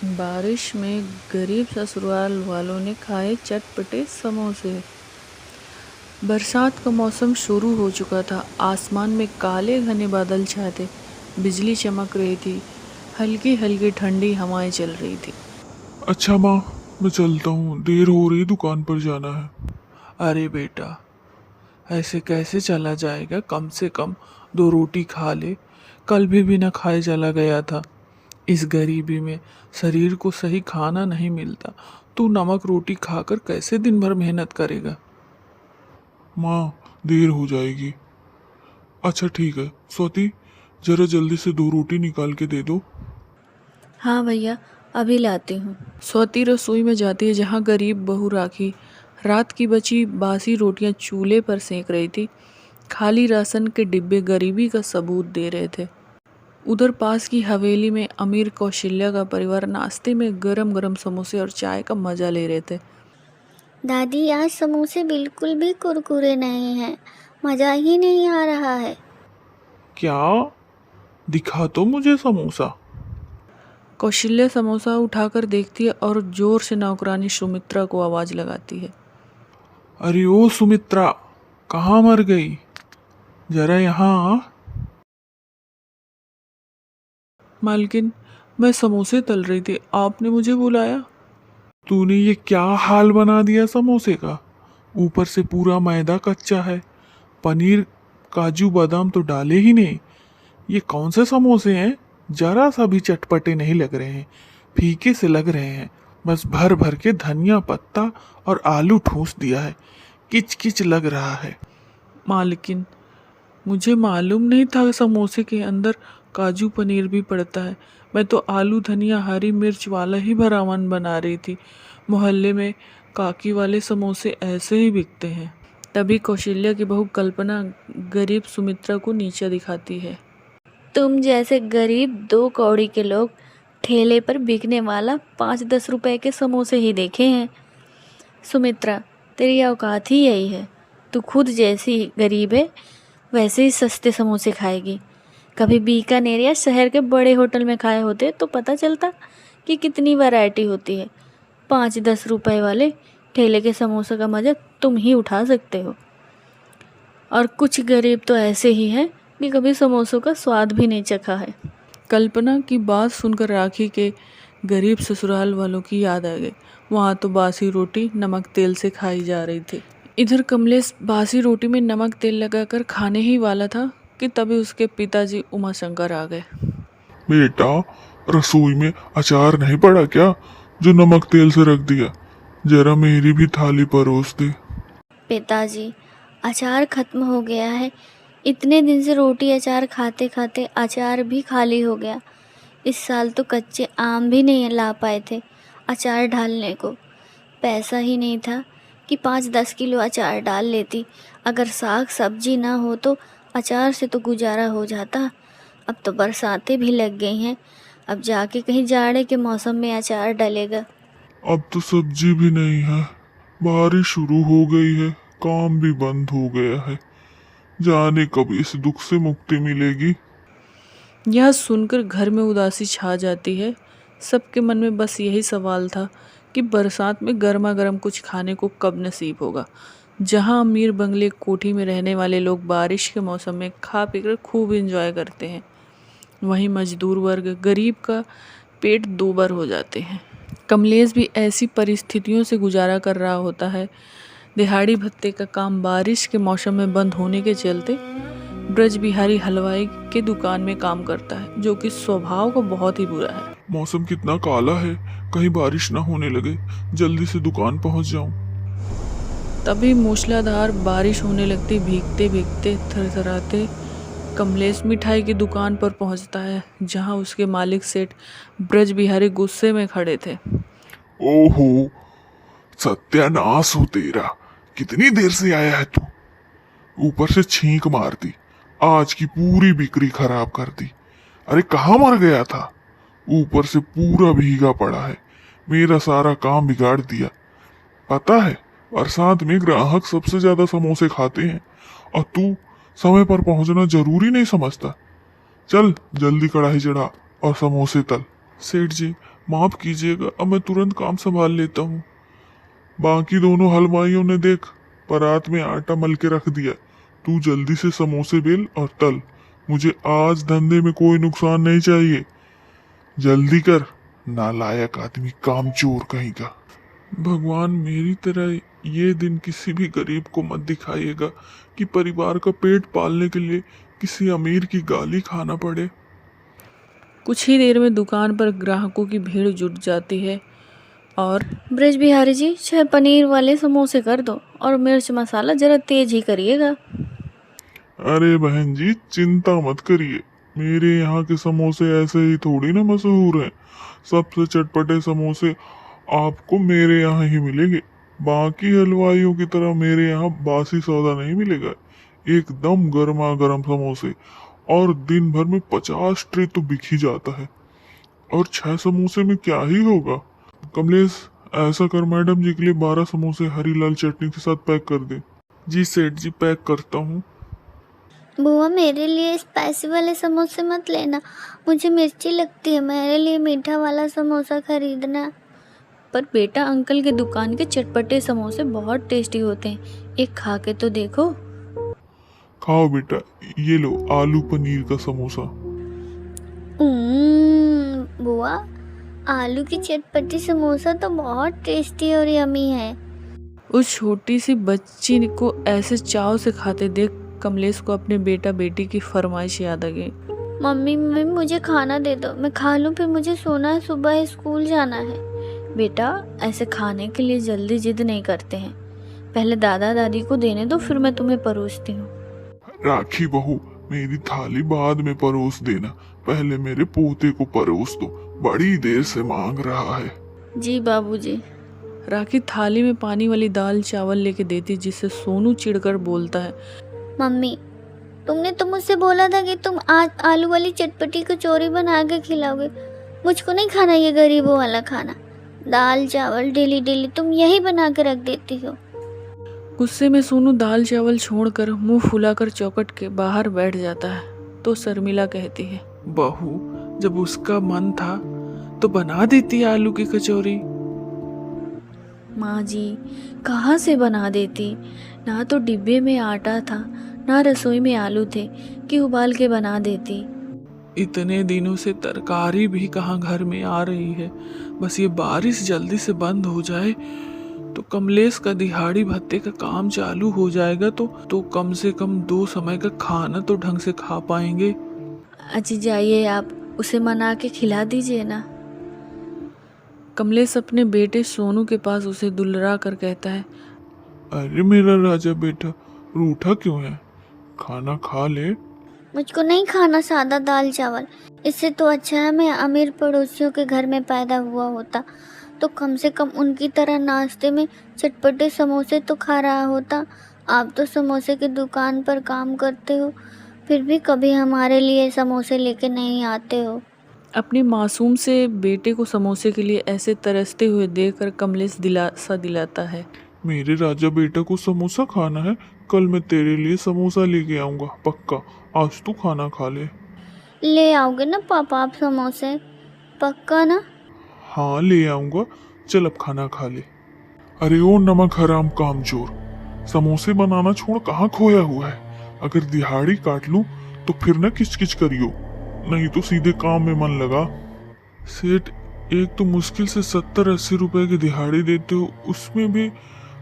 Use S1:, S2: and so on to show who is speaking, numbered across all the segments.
S1: बारिश में गरीब ससुराल वालों ने खाए चटपटे समोसे। बरसात का मौसम शुरू हो चुका था। आसमान में काले घने बादल छाए थे। बिजली चमक रही थी। हल्की हल्की ठंडी हवाएं चल रही थी।
S2: अच्छा माँ, मैं चलता हूँ, देर हो रही, दुकान पर जाना है।
S3: अरे बेटा, ऐसे कैसे चला जाएगा? कम से कम दो रोटी खा ले। कल भी बिना खाए चला गया था। इस गरीबी में शरीर को सही खाना नहीं मिलता। तू नमक रोटी खाकर कैसे दिन भर मेहनत करेगा?
S2: माँ, देर हो जाएगी। अच्छा ठीक है स्वाति, जरा जल्दी से दो रोटी निकाल के दे दो।
S4: हाँ भैया, अभी लाती हूँ।
S1: स्वाति रसोई में जाती है जहाँ गरीब बहू राखी रात की बची बासी रोटियां चूल्हे पर सेंक रही थी। खाली राशन के डिब्बे गरीबी का सबूत दे रहे थे। उधर पास की हवेली में अमीर कौशल्या का परिवार नाश्ते में गरम गरम समोसे और चाय का मजा ले रहे थे।
S5: दादी, आज समोसे बिल्कुल भी कुरकुरे नहीं हैं। मज़ा ही नहीं आ रहा है।
S3: क्या? दिखा तो मुझे समोसा।
S1: कौशल्या समोसा उठाकर देखती है और जोर से नौकरानी सुमित्रा को आवाज लगाती है।
S3: अरे ओ सुमित्रा, कहाँ मर गई? जरा यहाँ आ।
S1: मालकिन, मैं समोसे तल रही थी, आपने मुझे बुलाया?
S3: तूने ये क्या हाल बना दिया समोसे का? ऊपर से पूरा मैदा कच्चा है। पनीर काजू बादाम तो डाले ही नहीं। ये कौन से समोसे हैं? जरा सा भी चटपटे नहीं लग रहे हैं, फीके से लग रहे हैं। बस भर भर के धनिया पत्ता और आलू ठूस दिया है। किच किच लग रहा है।
S1: मालकिन, मुझे मालूम नहीं था समोसे के अंदर काजू पनीर भी पड़ता है। मैं तो आलू धनिया हरी मिर्च वाला ही भरावन बना रही थी। मोहल्ले में काकी वाले समोसे ऐसे ही बिकते हैं। तभी कौशल्या की बहू कल्पना गरीब सुमित्रा को नीचा दिखाती है।
S4: तुम जैसे गरीब 2 कौड़ी के लोग ठेले पर बिकने वाला 5-10 रुपए के समोसे ही देखे हैं। सुमित्रा, तेरी औकात ही यही है। तू खुद जैसी गरीब है, वैसे ही सस्ते समोसे खाएगी। कभी बीकानेर या शहर के बड़े होटल में खाए होते तो पता चलता कि कितनी वैरायटी होती है। 5-10 रुपए वाले ठेले के समोसे का मज़ा तुम ही उठा सकते हो। और कुछ गरीब तो ऐसे ही हैं कि कभी समोसों का स्वाद भी नहीं चखा है।
S1: कल्पना की बात सुनकर राखी के गरीब ससुराल वालों की याद आ गई। वहाँ तो बासी रोटी नमक तेल से खाई जा रही थी। इधर कमलेश बासी रोटी में नमक तेल लगाकर खाने ही वाला था कि तभी उसके पिताजी उमाशंकर आ गए।
S2: बेटा, रसोई में अचार नहीं पड़ा क्या जो नमक तेल से रख दिया? जरा मेरी भी थाली परोस दे।
S5: पिताजी, अचार खत्म हो गया है। इतने दिन से रोटी अचार खाते खाते अचार भी खाली हो गया। इस साल तो कच्चे आम भी नहीं ला पाए थे अचार डालने को। पैसा ही नहीं था कि 5-10 किलो अचार डाल लेती। अगर साग सब्जी ना हो तो अचार से तो गुजारा हो जाता। अब तो बरसातें भी लग गई हैं। अब जाके कहीं जाड़े के मौसम में अचार डलेगा।
S2: अब तो सब्जी भी नहीं है, बारिश शुरू हो गई है, काम भी बंद हो गया है। जाने कब इस दुख से मुक्ति मिलेगी।
S1: यह सुनकर घर में उदासी छा जाती है। सबके मन में बस यही सवाल था कि बरसात में गर्मा गर्म कुछ खाने को कब नसीब होगा। जहां अमीर बंगले कोठी में रहने वाले लोग बारिश के मौसम में खा पीकर खूब एंजॉय करते हैं, वहीं मजदूर वर्ग गरीब का पेट दो बार हो जाते हैं। कमलेश भी ऐसी परिस्थितियों से गुजारा कर रहा होता है। दिहाड़ी भत्ते का काम बारिश के मौसम में बंद होने के चलते ब्रज बिहारी हलवाई के दुकान में काम करता है, जो कि स्वभाव को बहुत ही बुरा है।
S2: मौसम कितना काला है, कहीं बारिश ना होने लगे, जल्दी से दुकान पहुंच जाऊं।
S1: तभी मूसलाधार बारिश होने लगती। भीगते भीगते थरथराते कमलेश मिठाई की दुकान पर पहुंचता है, जहां उसके मालिक सेठ ब्रज बिहारी गुस्से में खड़े थे।
S2: ओहो, सत्यानाश हो तेरा! कितनी देर से आया है तू? ऊपर से छींक मार दी, आज की पूरी बिक्री खराब कर दी। अरे कहाँ मर गया था? ऊपर से पूरा भीगा पड़ा है, मेरा सारा काम बिगाड़ दिया। पता है, बरसात में ग्राहक सबसे ज्यादा समोसे खाते हैं और तू समय पर पहुंचना जरूरी नहीं समझता। चल जल्दी कढ़ाई चढ़ा और समोसे तल।
S3: सेठ जी,
S2: माफ कीजिएगा, अब मैं तुरंत काम संभाल लेता हूँ। बाकी दोनों हलवाइयों ने देख परात में आटा मल के रख दिया। तू जल्दी से समोसे बेल और तल। मुझे आज धंधे में कोई नुकसान नहीं चाहिए। जल्दी कर, नालायक आदमी, कामचोर कहीं का। भगवान, मेरी तरह ये दिन किसी भी गरीब को मत दिखाइएगा कि परिवार का पेट पालने के लिए किसी अमीर की गाली खाना पड़े।
S1: कुछ ही देर में दुकान पर ग्राहकों की भीड़ जुट जाती है और
S4: ब्रज बिहारी जी, 6 पनीर वाले समोसे कर दो और मिर्च मसाला जरा तेज ही करिएगा।
S2: अरे बहन जी, चिंता मत करिए, मेरे यहाँ के समोसे ऐसे ही थोड़ी ना मशहूर हैं। सबसे चटपटे समोसे आपको मेरे यहाँ ही मिलेंगे। बाकी हलवाइयों की तरह मेरे यहाँ बासी सौदा नहीं मिलेगा। एकदम गर्मा गर्म समोसे, और दिन भर में 50 ट्रे तो बिक ही जाता है। और 6 समोसे में क्या ही होगा। कमलेश, ऐसा कर, मैडम जी के लिए 12 समोसे हरी लाल चटनी के साथ पैक कर दे। जी सेठ जी, पैक करता हूँ।
S5: बुआ, मेरे लिए स्पाइसी वाले समोसे मत लेना, मुझे मिर्ची लगती है। मेरे लिए मीठा वाला समोसा खरीदना।
S4: पर बेटा, अंकल की दुकान के चटपटे समोसे बहुत टेस्टी होते हैं, एक खा के तो देखो।
S2: खाओ बेटा, ये लो आलू पनीर का समोसा।
S5: बुआ, आलू की चटपटी समोसा तो बहुत टेस्टी और यमी है।
S1: उस छोटी सी बच्ची को ऐसे चाव से खाते देख कमलेश को अपने बेटा बेटी की फरमाइश याद आ गई।
S5: मम्मी मम्मी, मुझे खाना दे दो, मैं खा लूँ, फिर मुझे सोना है, सुबह स्कूल जाना है।
S4: बेटा, ऐसे खाने के लिए जल्दी जिद नहीं करते हैं, पहले दादा दादी को देने दो, फिर मैं तुम्हें परोसती हूँ।
S2: राखी बहू, मेरी थाली बाद में परोस देना, पहले मेरे पोते को परोस दो, बड़ी देर से मांग रहा है।
S4: जी बाबूजी।
S1: राखी थाली में पानी वाली दाल चावल लेके देती, जिससे सोनू चिढ़कर बोलता है,
S5: मम्मी, तुमने तो मुझसे बोला था कि तुम आज आलू वाली चटपटी कचौरी बना के खिलाओगे। मुझको नहीं खाना ये गरीबों वाला खाना। दाल चावल डेली डेली तुम यही बना के रख देती हो।
S1: गुस्से में सोनू दाल चावल छोड़कर मुंह फुलाकर चौखट के बाहर बैठ जाता है। तो शर्मिला कहती है,
S3: बहू, जब उसका मन था तो बना देती आलू की कचौरी।
S4: माँ जी, कहाँ से बना देती, ना तो डिब्बे में आटा था, ना रसोई में आलू थे कि उबाल के बना देती।
S3: इतने दिनों से तरकारी भी कहाँ घर में आ रही है। बस ये बारिश जल्दी से बंद हो जाए तो कमलेश का दिहाड़ी भत्ते का काम चालू हो जाएगा, तो कम से कम 2 समय का खाना तो ढंग से खा पाएंगे।
S4: अच्छी जाइए, आप उसे मना के खिला दीजिए ना।
S1: कमलेश अपने बेटे सोनू के पास उसे दुलरा कर कहता है,
S2: अरे मेरा राजा बेटा, रूठा क्यों है? खाना खा ले।
S5: मुझको नहीं खाना सादा दाल चावल। इससे तो अच्छा है मैं अमीर पड़ोसियों के घर में पैदा हुआ होता, तो कम से कम उनकी तरह नाश्ते में चटपटे समोसे तो खा रहा होता। आप तो समोसे की दुकान पर काम करते हो, फिर भी कभी हमारे लिए समोसे लेके नहीं आते हो।
S1: अपने मासूम से बेटे को समोसे के लिए ऐसे तरसते हुए देखकर कमलेश दिलासा दिलाता है,
S2: मेरे राजा बेटा को समोसा खाना है, कल मैं तेरे लिए समोसा लेके आऊंगा, पक्का। आज तू खाना खा ले।
S5: ले आओगे ना पापा आप समोसे? पक्का ना?
S2: हाँ, ले आऊंगा, चल अब खाना खा ले। अरे ओ नमक हराम कामचोर, समोसे बनाना छोड़ कहाँ खोया हुआ है? अगर दिहाड़ी काट लूं तो फिर न किचकिच करियो, नहीं तो सीधे काम में मन लगा। सेठ, एक तो मुश्किल से 70-80 रुपए की दिहाड़ी देते हो, उसमें भी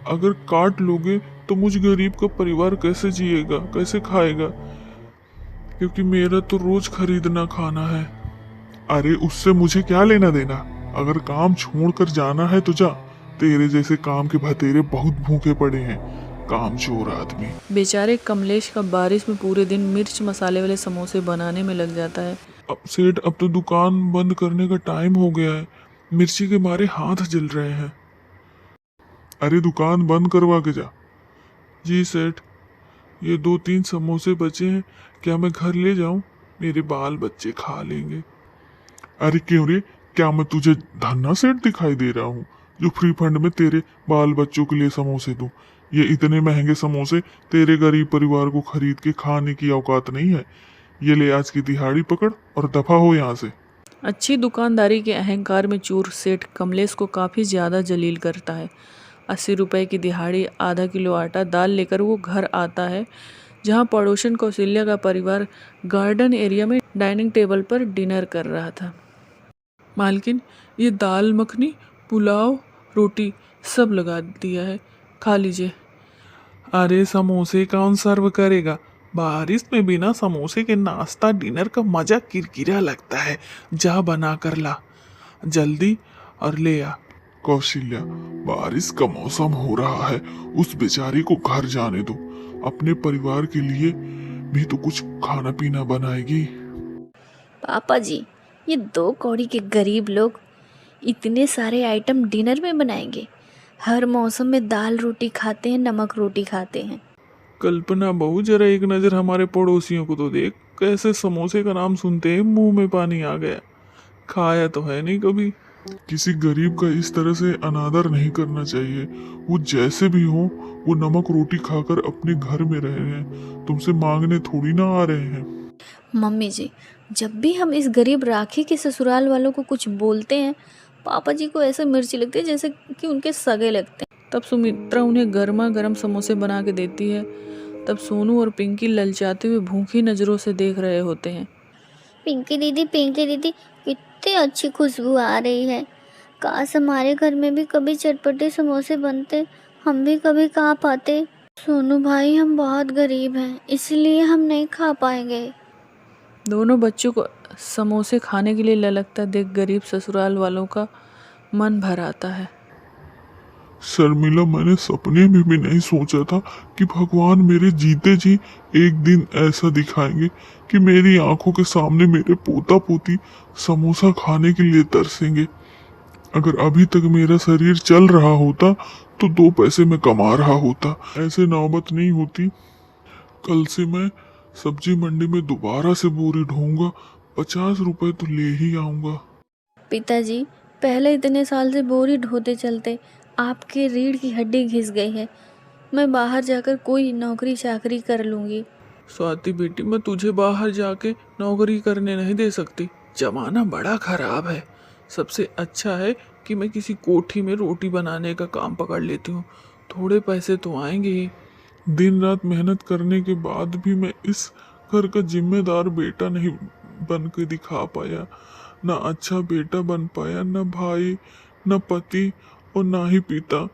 S2: अगर काट लोगे तो मुझ गरीब का परिवार कैसे जिएगा, कैसे खाएगा? क्योंकि मेरा तो रोज खरीदना खाना है। अरे उससे मुझे क्या लेना देना? अगर काम छोड़कर जाना है तो जा, तेरे जैसे काम के भतेरे बहुत भूखे पड़े हैं, कामचोर आदमी।
S1: बेचारे कमलेश का बारिश में पूरे दिन मिर्च मसाले वाले समोसे बनाने में लग जाता है।
S2: अब सेठ, अब तो दुकान बंद करने का टाइम हो गया है, मिर्ची के मारे हाथ जल रहे हैं। अरे दुकान बंद करवा के जा। जी सेठ, ये 2-3 समोसे बचे हैं, क्या मैं घर ले जाऊं? मेरे बाल बच्चे खा लेंगे। अरे क्यों रे, क्या मैं तुझे धन्ना सेठ दिखाई दे रहा हूँ जो फ्री फंड में तेरे बाल बच्चों के लिए समोसे दूं? ये इतने महंगे समोसे तेरे गरीब परिवार को खरीद के खाने की औकात नहीं है। ये ले आज की दिहाड़ी पकड़ और दफा हो यहाँ से।
S1: अच्छी दुकानदारी के अहंकार में चूर सेठ कमलेश को काफ़ी ज़्यादा जलील करता है। 80 रुपए की दिहाड़ी, आधा किलो आटा दाल लेकर वो घर आता है जहाँ पड़ोसन कौशल्या का परिवार गार्डन एरिया में डाइनिंग टेबल पर डिनर कर रहा था। मालकिन, ये दाल मखनी, पुलाव, रोटी सब लगा दिया है, खा लीजिए।
S3: अरे समोसे कौन सर्व करेगा? बारिश में बिना समोसे के नाश्ता डिनर का मजा किरकिरा लगता है। जा बना कर ला जल्दी और ले आ।
S2: कौशल्या, बारिश का मौसम हो रहा है, उस बेचारी को घर जाने दो। अपने परिवार के लिए भी तो कुछ खाना पीना बनाएगी।
S4: पापा जी, ये 2 कौड़ी के गरीब लोग इतने सारे आइटम डिनर में बनाएंगे? हर मौसम में दाल रोटी खाते हैं, नमक रोटी खाते हैं।
S3: कल्पना बहू, जरा एक नज़र हमारे पड़ोसियों को तो देख, कैसे समोसे का नाम सुनते ही मुंह में पानी आ गया। खाया तो है नहीं कभी।
S2: किसी गरीब का इस तरह से अनादर नहीं करना चाहिए। वो जैसे भी हो, वो नमक रोटी खाकर अपने घर में रह रहे हैं, तुमसे मांगने थोड़ी ना आ रहे हैं।
S4: मम्मी जी, जब भी हम इस गरीब राखी के ससुराल वालों को कुछ बोलते हैं, पापा जी को ऐसे मिर्ची लगती है जैसे कि उनके सगे लगते हैं।
S1: तब सुमित्रा उन्हें गर्मा गर्म समोसे बना के देती है। तब सोनू और पिंकी ललचाते हुए भूखी नज़रों से देख रहे होते हैं।
S5: पिंकी दीदी, कितनी अच्छी खुशबू आ रही है। काश हमारे घर में भी कभी चटपटे समोसे बनते, हम भी कभी खा पाते। सोनू भाई, हम बहुत गरीब हैं, इसलिए हम नहीं खा पाएंगे।
S1: दोनों बच्चों को समोसे खाने के लिए ललकता देख गरीब ससुराल वालों का मन भर आता है।
S2: शर्मिला, मैंने सपने में भी नहीं सोचा था कि भगवान मेरे जीते जी एक दिन ऐसा दिखाएंगे कि मेरी आंखों के सामने मेरे पोता पोती समोसा खाने के लिए तरसेंगे। अगर अभी तक मेरा शरीर चल रहा होता तो 2 पैसे में कमा रहा होता, ऐसे नौबत नहीं होती। कल से मैं सब्जी मंडी में दोबारा से बोरी ढोऊंगा, 50 रुपए तो ले ही आऊंगा।
S4: पिताजी, पहले इतने साल से बोरी ढोते चलते आपके रीढ़ की हड्डी घिस गई है। मैं बाहर जाकर कोई नौकरी चाकरी कर लूँगी।
S3: स्वाति बेटी, मैं तुझे बाहर जाके नौकरी करने नहीं दे सकती। जमाना बड़ा खराब है। सबसे अच्छा है कि मैं किसी कोठी में रोटी बनाने का काम पकड़ लेती हूँ, थोड़े पैसे तो आएंगे ही।
S2: दिन रात मेहनत करने के बाद भी मैं इस घर का जिम्मेदार बेटा नहीं बन के दिखा पाया। ना अच्छा बेटा बन पाया, ना भाई, ना पति और ना ही पिता।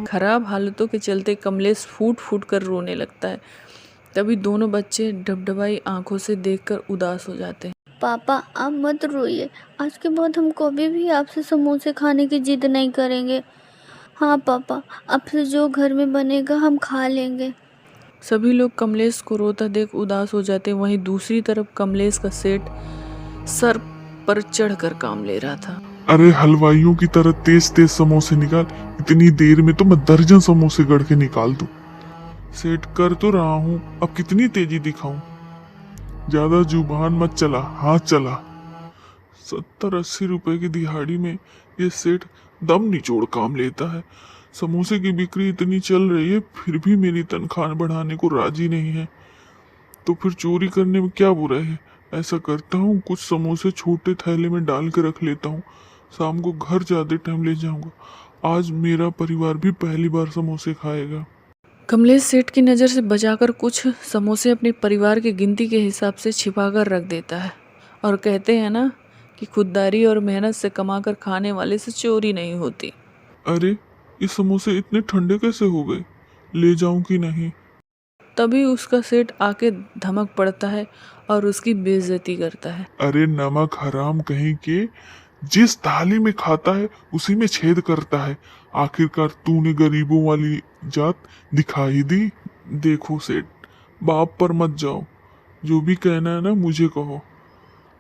S1: खराब हालतों के चलते कमलेश फूट फूट कर रोने लगता है। तभी दोनों बच्चे ढबढबाई आंखों से देखकर उदास हो जाते हैं।
S5: पापा, आप मत रोइए, आज के बाद हम कभी भी आपसे समोसे खाने की जिद नहीं करेंगे। हाँ पापा, अब से जो घर में बनेगा हम खा लेंगे।
S1: सभी लोग कमलेश को रोता देख उदास हो जाते हैं। वहीं दूसरी तरफ कमलेश का सेठ सर पर चढ़कर काम ले रहा था।
S2: अरे हलवाइयों की तरह तेज तेज समोसे निकाल, इतनी देर में तो मैं दर्जन समोसे गढ़ के निकाल दूं। सेट कर तो रहा हूं, अब कितनी तेजी दिखाऊं। ज्यादा जुबान मत चला, हाथ चला। 70-80 रुपए की दिहाड़ी में ये सेठ दम निचोड़ काम लेता है। समोसे की बिक्री इतनी चल रही है, फिर भी मेरी तनख्वाह बढ़ाने को राजी नहीं है। तो फिर चोरी करने में क्या बुरा है। ऐसा करता हूँ, कुछ समोसे छोटे थैले में डाल के रख लेता हूँ, शाम को घर जाते टाइम ले जाऊंगा। आज मेरा परिवार भी पहली बार समोसे खाएगा।
S1: कमलेश सेठ की नज़र से बचाकर कुछ समोसे अपने परिवार की गिनती के हिसाब से छिपाकर रख देता है। और कहते हैं ना कि खुददारी और मेहनत से कमाकर खाने वाले से चोरी नहीं होती।
S2: अरे ये समोसे इतने ठंडे कैसे हो गए, ले जाऊं कि नहीं।
S1: तभी उसका सेठ आके धमक पड़ता है और उसकी बेइज्जती करता है।
S2: अरे नमक हराम कहीं के, जिस थाली में खाता है उसी में छेद करता है। आखिरकार तूने गरीबों वाली जात दिखाई दी। देखो सेठ, बाप पर मत जाओ, जो भी कहना है ना मुझे कहो।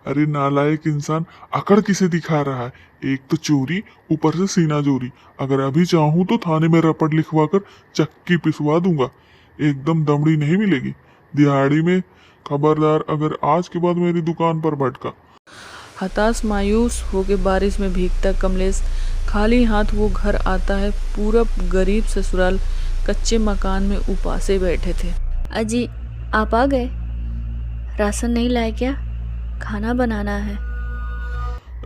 S2: अरे नालायक इंसान, अकड़ किसे दिखा रहा है। एक तो चोरी, ऊपर से सीना जोरी। अगर अभी चाहूं तो थाने में रपट लिखवा कर चक्की पिसवा दूंगा, एकदम दमड़ी नहीं मिलेगी दिहाड़ी में। खबरदार, अगर आज के बाद मेरी दुकान पर भटका।
S1: हताश मायूस होके बारिश में भीगता कमलेश खाली हाथ वो घर आता है। पूरा गरीब ससुराल कच्चे मकान में उपासे बैठे थे।
S4: अजी, आप आ गए? राशन नहीं लाए क्या? खाना बनाना है।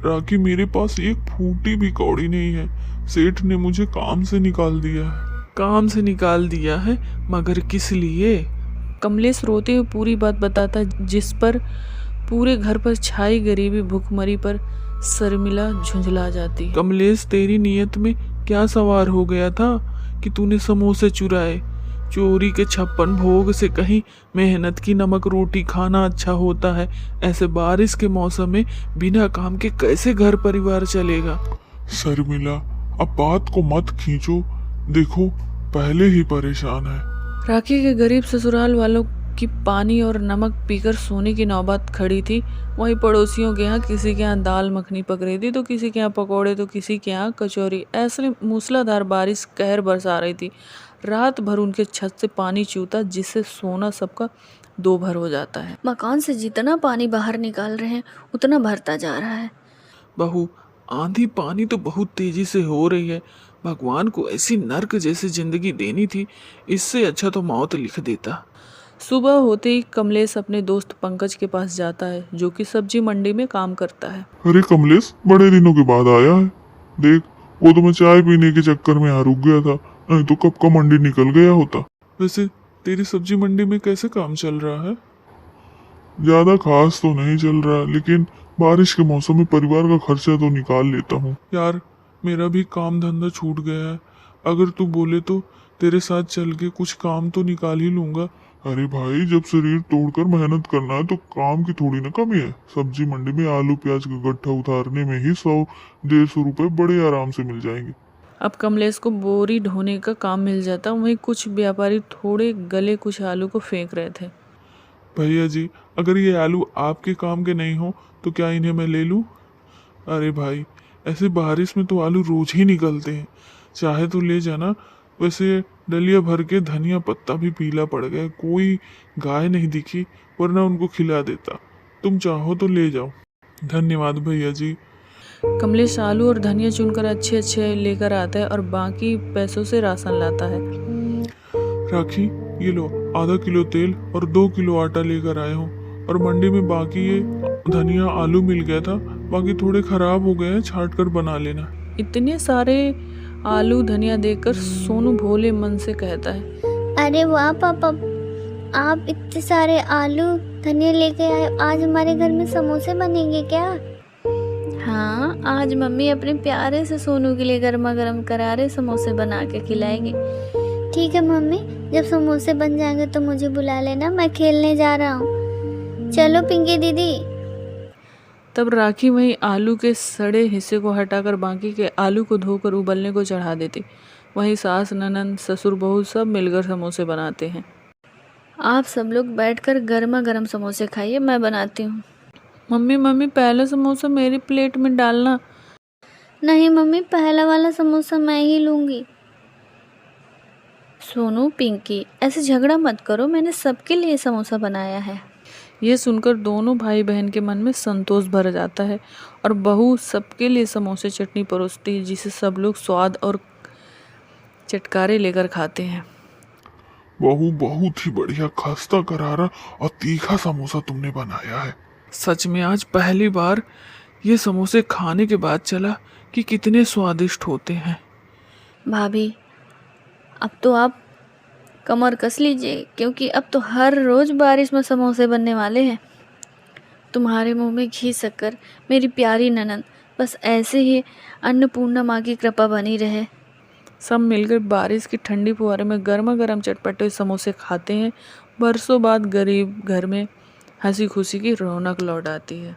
S3: राखी, मेरे पास एक फूटी भी कौड़ी नहीं है। सेठ ने मुझे काम से निकाल दिया है। काम से निकाल दिया है? मगर किस लिए?
S1: कमलेश रोते हुए पूरी बात बताता, जिस पर पूरे घर पर छाई गरीबी भूखमरी पर शर्मिला झुंझला जाती।
S3: कमलेश, तेरी नीयत में क्या सवार हो गया था कि तूने समोसे चुराए? चोरी के 56 भोग से कहीं मेहनत की नमक रोटी खाना अच्छा होता है। ऐसे बारिश के मौसम में बिना काम के कैसे घर परिवार चलेगा?
S2: शर्मिला, अब बात को मत खींचो, देखो पहले ही परेशान है।
S1: राखी के गरीब ससुराल वालों की पानी और नमक पीकर सोने की नौबत खड़ी थी। वहीं पड़ोसियों के यहाँ किसी के यहाँ दाल मखनी पक रही थी, तो किसी के यहाँ पकौड़े, तो किसी के यहाँ कचौरी। ऐसे मूसलाधार बारिश कहर बरसा रही थी। रात भर उनके छत से पानी चूता, जिससे सोना सबका 2 भर हो जाता है।
S4: मकान से जितना पानी बाहर निकाल रहे हैं उतना भरता जा रहा है।
S3: बहू, आंधी पानी तो बहुत तेजी से हो रही है। भगवान को ऐसी नर्क जैसी जिंदगी देनी थी, इससे अच्छा तो मौत लिख देता।
S1: सुबह होते ही कमलेश अपने दोस्त पंकज के पास जाता है, जो कि सब्जी मंडी में काम करता है।
S2: अरे कमलेश, बड़े दिनों के बाद आया है। देख, वो तो मैं चाय पीने के चक्कर में यहाँ रुक गया था, नहीं तो कब का मंडी निकल गया होता।
S3: वैसे तेरी सब्जी मंडी में कैसे काम चल रहा है?
S2: ज्यादा खास तो नहीं चल रहा, लेकिन बारिश के मौसम में परिवार का खर्चा तो निकाल लेता हूँ।
S3: यार, मेरा भी काम धंधा छूट गया है। अगर तू बोले तो तेरे साथ चल के कुछ काम तो निकाल ही लूंगा।
S2: अरे भाई, जब शरीर तोड़कर मेहनत करना है तो काम की थोड़ी ना कमी है। सब्जी मंडी में आलू प्याज का गट्ठा उतारने में ही 100-150 रुपए बड़े आराम से मिल जाएंगे।
S1: अब कमलेश को बोरी ढोने का काम मिल जाता। वहीं कुछ व्यापारी थोड़े गले कुछ आलू को फेंक रहे थे।
S3: भैया जी, अगर ये आलू आपके काम के नहीं हो तो क्या इन्हें मैं ले लूं? अरे भाई, ऐसे बारिश में तो आलू रोज ही निकलते हैं, चाहे तो ले जाना। वैसे डलिया भर के धनिया पत्ता भी पीला पड़ गया, कोई गाय नहीं दिखी, वरना उनको खिला देता। तुम चाहो तो ले जाओ। धन्यवाद भैया जी।
S1: कमलेश आलू और धनिया चुनकर अच्छे अच्छे लेकर आता है और बाकी पैसों से राशन लाता है।
S3: राखी, ये लो, आधा किलो तेल और 2 किलो आटा लेकर आए हूँ। और मंडी में बाकी ये धनिया आलू मिल गया था, बाकी थोड़े खराब हो गए हैं, छाट कर बना लेना।
S1: इतने सारे आलू धनिया देखकर सोनू भोले मन से कहता है,
S5: अरे वाह पापा, आप इतने सारे आलू धनिया लेके आए। आज हमारे घर में समोसे बनेंगे क्या?
S4: हाँ, आज मम्मी अपने प्यारे से सोनू के लिए गर्मा गर्म करारे समोसे बना के खिलाएंगी।
S5: ठीक है मम्मी, जब समोसे बन जाएंगे तो मुझे बुला लेना, मैं खेलने जा रहा हूँ। चलो पिंकी दीदी।
S1: तब राखी वहीं आलू के सड़े हिस्से को हटाकर बाकी के आलू को धोकर उबलने को चढ़ा देती। वहीं सास ननद ससुर बहू सब मिलकर समोसे बनाते हैं।
S4: आप सब लोग बैठकर गर्मा गर्म समोसे खाइए, मैं बनाती हूँ।
S1: मम्मी पहला समोसा मेरी प्लेट में डालना।
S5: नहीं मम्मी, पहला वाला समोसा मैं ही लूँगी।
S4: सोनू, पिंकी, ऐसे झगड़ा मत करो, मैंने सबके लिए समोसा बनाया है।
S1: ये सुनकर दोनों भाई बहन के मन में संतोष भर जाता है और बहू सबके लिए समोसे चटनी परोसती है, जिसे सब लोग स्वाद और चटकारे लेकर खाते हैं।
S2: बहू, बहुत ही बढ़िया खस्ता करारा और तीखा समोसा तुमने बनाया है।
S3: सच में आज पहली बार ये समोसे खाने के बाद चला कि कितने स्वादिष्ट होते हैं।
S4: भाभी, अब तो आप कमर कस लीजिए, क्योंकि अब तो हर रोज़ बारिश में समोसे बनने वाले हैं। तुम्हारे मुंह में घी शक्कर, मेरी प्यारी ननद, बस ऐसे ही अन्नपूर्णा माँ की कृपा बनी रहे।
S1: सब मिलकर बारिश की ठंडी फुहारे में गर्मा गर्म चटपटे समोसे खाते हैं। बरसों बाद गरीब घर में हंसी खुशी की रौनक लौट आती है।